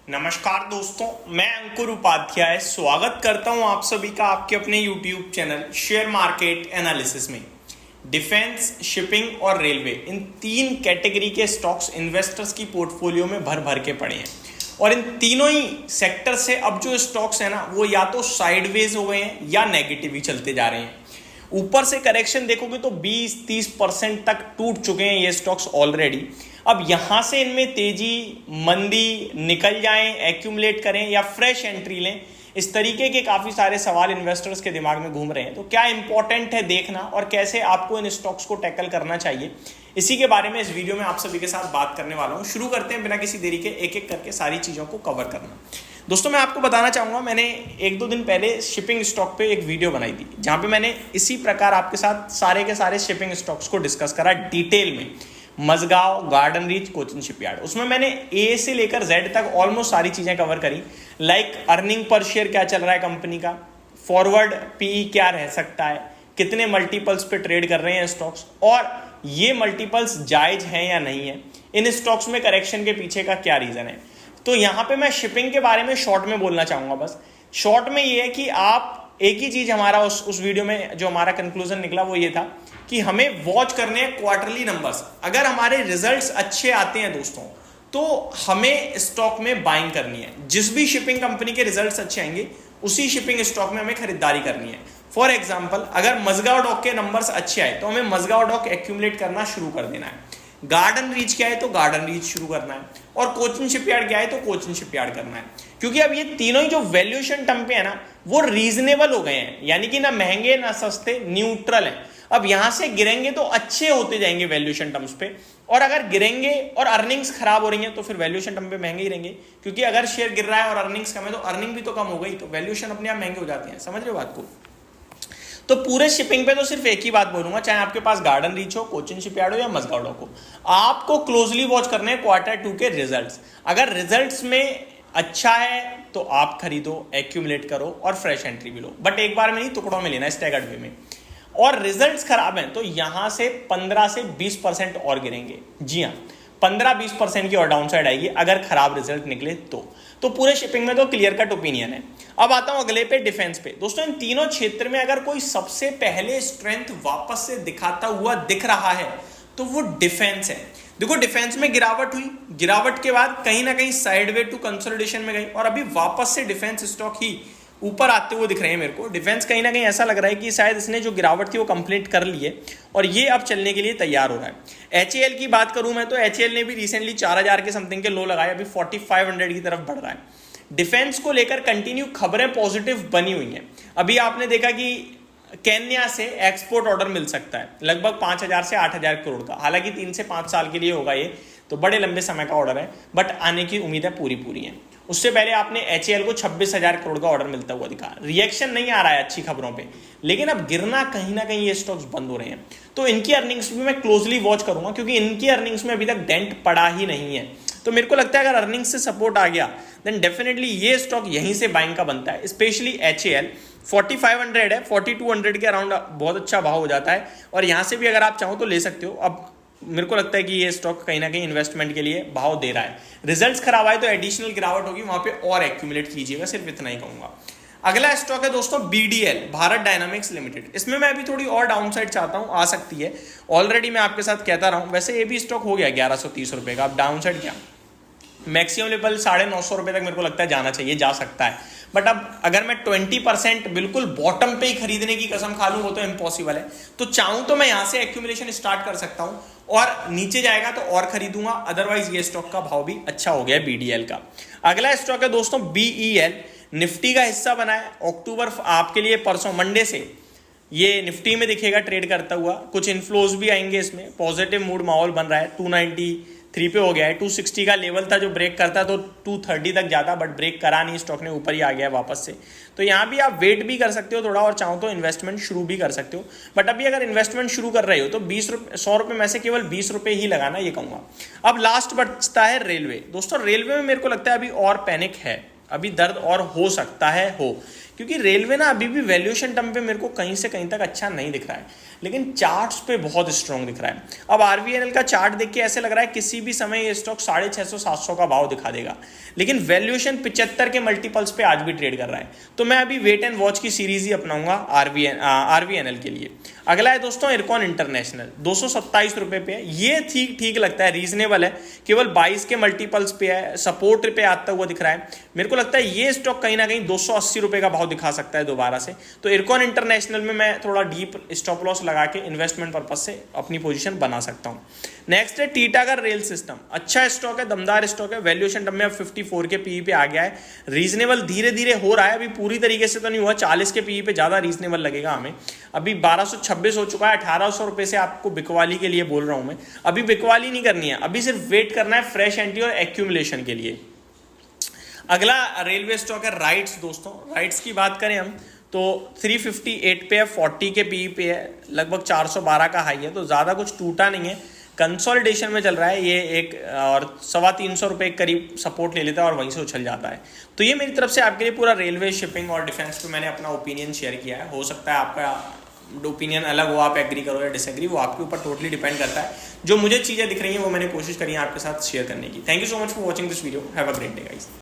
नमस्कार दोस्तों, मैं अंकुर उपाध्याय स्वागत करता हूं आप सभी का आपके अपने YouTube channel share market analysis में। डिफेंस, शिपिंग और रेलवे, इन तीन कैटेगरी के स्टॉक्स इन्वेस्टर्स की पोर्टफोलियो में भर भर के पड़े हैं और इन तीनों ही सेक्टर से अब जो स्टॉक्स है ना वो या तो साइडवेज हो गए हैं या नेगेटिव ही चलते जा रहे हैं। ऊपर से करेक्शन देखोगे तो 20-30% तक टूट चुके हैं ये स्टॉक्स ऑलरेडी। अब यहां से इनमें तेजी, मंदी, निकल जाएं, एक्यूमुलेट करें या फ्रेश एंट्री लें, इस तरीके के काफी सारे सवाल इन्वेस्टर्स के दिमाग में घूम रहे हैं। तो क्या इंपॉर्टेंट है देखना और कैसे आपको इन स्टॉक्स को टैकल करना चाहिए, इसी के बारे में इस वीडियो में आप सभी के साथ बात करने वाला हूं। शुरू करते हैं बिना किसी देरी के, एक एक करके सारी चीजों को कवर करना। दोस्तों, मैं आपको बताना चाहूंगा, मैंने 1-2 दिन पहले शिपिंग स्टॉक पे एक वीडियो बनाई थी जहां पे मैंने इसी प्रकार आपके साथ सारे के सारे शिपिंग स्टॉक्स को डिस्कस करा डिटेल में। Mazagon, Garden Reach, Cochin shipyard, उसमें मैंने ए से लेकर जेड तक ऑलमोस्ट सारी चीजें कवर करी। लाइक अर्निंग पर शेयर क्या चल रहा है कंपनी का, फॉरवर्ड पीई क्या रह सकता है, कितने मल्टीपल्स पे ट्रेड कर रहे हैं स्टॉक्स और ये मल्टीपल्स जायज हैं या नहीं है, इन स्टॉक्स में करेक्शन के पीछे का क्या रीजन है। तो यहां पे मैं शिपिंग के बारे में शॉर्ट में बोलना चाहूंगा। बस शॉर्ट में ये है कि आप एक ही चीज, हमारा उस वीडियो में जो हमारा कंक्लूजन निकला वो ये था कि हमें वॉच करने हैं क्वार्टरली नंबर्स। अगर हमारे रिजल्ट्स अच्छे आते हैं दोस्तों तो हमें स्टॉक में बाइंग करनी है। जिस भी शिपिंग कंपनी के रिजल्ट्स अच्छे आएंगे उसी शिपिंग स्टॉक में हमें खरीदारी करनी है। फॉर एग्जाम्पल, अगर मजगांव डॉक के नंबर्स अच्छे आए तो हमें मजगांव डॉक एक्यूमुलेट करना शुरू कर देना है। गार्डन रीच क्या है तो गार्डन रीच शुरू करना है और कोचिन शिपयार्ड क्या है तो कोचिन शिपयार्ड करना है। क्योंकि अब ये तीनों ही जो वैल्यूएशन टर्म पे है ना वो रीजनेबल हो गए हैं, यानी कि ना महंगे ना सस्ते, न्यूट्रल हैं। अब यहां से गिरेंगे तो अच्छे होते जाएंगे वैल्यूएशन टर्म्स पे, और अगर गिरेंगे और अर्निंग्स खराब हो रही हैं तो फिर वैल्यूएशन टर्म पे महंगे ही रहेंगे। क्योंकि अगर शेयर गिर रहा है और अर्निंग्स कम है तो अर्निंग भी तो कम हो गई, तो वैल्यूएशन अपने आप महंगे हो जाते हैं। समझ रहे हो बात को। तो पूरे शिपिंग पे तो सिर्फ एक ही बात बोलूंगा, चाहे आपके पास गार्डन रीच हो, कोचिन शिपयार्ड हो या मजगांव डॉक हो, आपको क्लोजली वॉच करने हैं Q2 के रिजल्ट्स। अगर रिजल्ट्स में अच्छा है तो आप खरीदो, एक्यूमुलेट करो और फ्रेश एंट्री भी लो, बट एक बार में नहीं, टुकड़ों में लेना, स्टैगर्ड वे में। और रिजल्ट्स खराब हैं तो यहां से 15 से 20% और गिरेंगे। जी हाँ, 15-20% की और डाउनसाइड आएगी अगर खराब रिजल्ट निकले तो पूरे शिपिंग में तो क्लियर कट ओपिनियन है। अब आता हूं अगले पे, डिफेंस पे। दोस्तों, इन तीनों क्षेत्र में अगर कोई सबसे पहले स्ट्रेंथ वापस से दिखाता हुआ दिख रहा है तो वो डिफेंस है। देखो, डिफेंस में गिरावट हुई, गिरावट के बाद कहीं ना कहीं साइडवे टू कंसोलिडेशन में गई और अभी वापस से डिफेंस स्टॉक ही ऊपर आते हुए दिख रहे हैं मेरे को। डिफेंस कहीं ना कहीं ऐसा लग रहा है कि शायद इसने जो गिरावट थी वो कंप्लीट कर ली है और ये अब चलने के लिए तैयार हो रहा है। HAL की बात करूं मैं तो HAL ने भी रिसेंटली 4000 के समथिंग के लो लगाए, अभी 4500 की तरफ बढ़ रहा है। डिफेंस को लेकर कंटिन्यू खबरें पॉजिटिव बनी हुई हैं। अभी आपने देखा कि केन्या से एक्सपोर्ट ऑर्डर मिल सकता है लगभग 5000 से 8000 करोड़ का। हालांकि 3 से 5 साल के लिए होगा, ये तो बड़े लंबे समय का ऑर्डर है, बट आने की उम्मीद है पूरी है। उससे पहले आपने HAL को 26,000 करोड़ का ऑर्डर मिलता हुआ दिखा। रिएक्शन नहीं आ रहा है अच्छी खबरों पे, लेकिन अब गिरना कहीं ना कहीं ये स्टॉक्स बंद हो रहे हैं। तो इनकी अर्निंग्स भी मैं क्लोजली वॉच करूंगा क्योंकि इनकी अर्निंग्स में अभी तक डेंट पड़ा ही नहीं है। तो मेरे को लगता है अगर अर्निंग्स से सपोर्ट आ गया देन डेफिनेटली ये स्टॉक यहीं से बाइंग का बनता है। स्पेशली HAL 4500 है, 4200 के अराउंड बहुत अच्छा भाव हो जाता है और यहां से भी अगर आप चाहो तो ले सकते हो। अब मेरे को लगता है कि ये स्टॉक कहीं ना कहीं इन्वेस्टमेंट के लिए भाव दे रहा है। रिजल्ट्स खराब आए तो एडिशनल गिरावट होगी, वहां पे और एक्यूमुलेट कीजिएगा, सिर्फ इतना ही कहूंगा। अगला स्टॉक है दोस्तों BDL, भारत डायनामिक्स लिमिटेड। इसमें मैं अभी थोड़ी और डाउनसाइड चाहता हूं, आ सकती है। ऑलरेडी मैं आपके साथ कहता रहा हूं, वैसे ये भी स्टॉक हो गया 1130 रुपए का। अब डाउनसाइड क्या, मैक्सिमम लेवल 950 रुपए तक मेरे को लगता है जाना चाहिए, जा सकता है। बट अब अगर मैं 20% बिल्कुल बॉटम पे ही खरीदने की कसम खा लूं वो तो इम्पॉसिबल है। तो चाहूं तो मैं यहां से एक्यूमुलेशन स्टार्ट कर सकता हूं और नीचे जाएगा तो और खरीदूंगा, अदरवाइज ये स्टॉक का भाव भी अच्छा हो गया BDL का। अगला स्टॉक है दोस्तों BEL, निफ्टी का हिस्सा बना है। अक्टूबर आपके लिए परसों मंडे से ये निफ्टी में दिखेगा ट्रेड करता हुआ, कुछ इन्फ्लोज भी आएंगे इसमें, पॉजिटिव मूड माहौल बन रहा है। 293 पे हो गया है, 260 का लेवल था जो ब्रेक करता तो 230 तक जाता, बट ब्रेक करा नहीं, स्टॉक ने ऊपर ही आ गया वापस से। तो यहाँ भी आप वेट भी कर सकते हो थोड़ा और चाहो तो इन्वेस्टमेंट शुरू भी कर सकते हो। बट अभी अगर इन्वेस्टमेंट शुरू कर रहे हो तो 100 रुपये में से केवल 20 रुपये ही लगाना, ये कहूँगा। अब लास्ट बचता है रेलवे। दोस्तों, रेलवे में मेरे को लगता है अभी और पैनिक है, अभी दर्द और हो सकता है क्योंकि रेलवे ना अभी भी वैल्यूएशन टर्म पे मेरे को कहीं से कहीं तक अच्छा नहीं दिख रहा है। लेकिन चार्ट्स पे बहुत स्ट्रॉन्ग दिख रहा है। अब आरवीएनएल का चार्ट देख के ऐसे लग रहा है किसी भी समय ये स्टॉक 650-700 का भाव दिखा देगा, लेकिन वैल्यूएशन 75 के मल्टीपल्स पे आज भी ट्रेड कर रहा है। तो मैं अभी वेट एंड वॉच की सीरीज ही अपनाऊंगा आरवीएनएल के लिए। अगला है दोस्तों इरकॉन इंटरनेशनल, 227 रुपए पे है। ये ठीक लगता है, रीजनेबल है, केवल 22 के मल्टीपल्स पे है, सपोर्ट पे आता हुआ दिख रहा है। मेरे को लगता है ये स्टॉक कहीं ना कहीं 280 रुपए का भाव दिखा सकता है दोबारा से। तो इरकॉन इंटरनेशनल में मैं थोड़ा डीप स्टॉप लॉस लगा के इन्वेस्टमेंट पर्पज से अपनी पोजीशन बना सकता हूं। नेक्स्ट है टीटागढ़ रेल सिस्टम, अच्छा स्टॉक है, दमदार स्टॉक है। वैल्यूएशन टर्म में अब 54 के पीई पे आ गया है, रीजनेबल धीरे धीरे हो रहा है, अभी पूरी तरीके से तो नहीं हुआ। 40 के पीई पे ज्यादा रीजनेबल लगेगा हमें। अभी 1226 हो चुका है, 1800 रुपए से आपको बिकवाली के लिए बोल रहा हूं मैं। अभी बिकवाली नहीं करनी है, अभी सिर्फ वेट करना है फ्रेश एंट्री और एक्यूमुलेशन के लिए। अगला रेलवे स्टॉक है राइट्स। दोस्तों राइट्स की बात करें हम तो 358 पे है, 40 के पीई पे है, लगभग 412 का हाई है, तो ज़्यादा कुछ टूटा नहीं है, कंसोलिडेशन में चल रहा है ये एक, और 325 रुपये के करीब सपोर्ट ले लेता है और वहीं से उछल जाता है। तो ये मेरी तरफ से आपके लिए पूरा रेलवे, शिपिंग और डिफेंस पे मैंने अपना ओपिनियन शेयर किया है। हो सकता है आपका ओपिनियन अलग हो, आप एग्री करो या डिसएग्री, वो आपके ऊपर टोटली डिपेंड करता है। जो मुझे चीज़ें दिख रही हैं वो मैंने कोशिश करी है आपके साथ शेयर करने की। Thank you so much for watching this video, have a great day guys.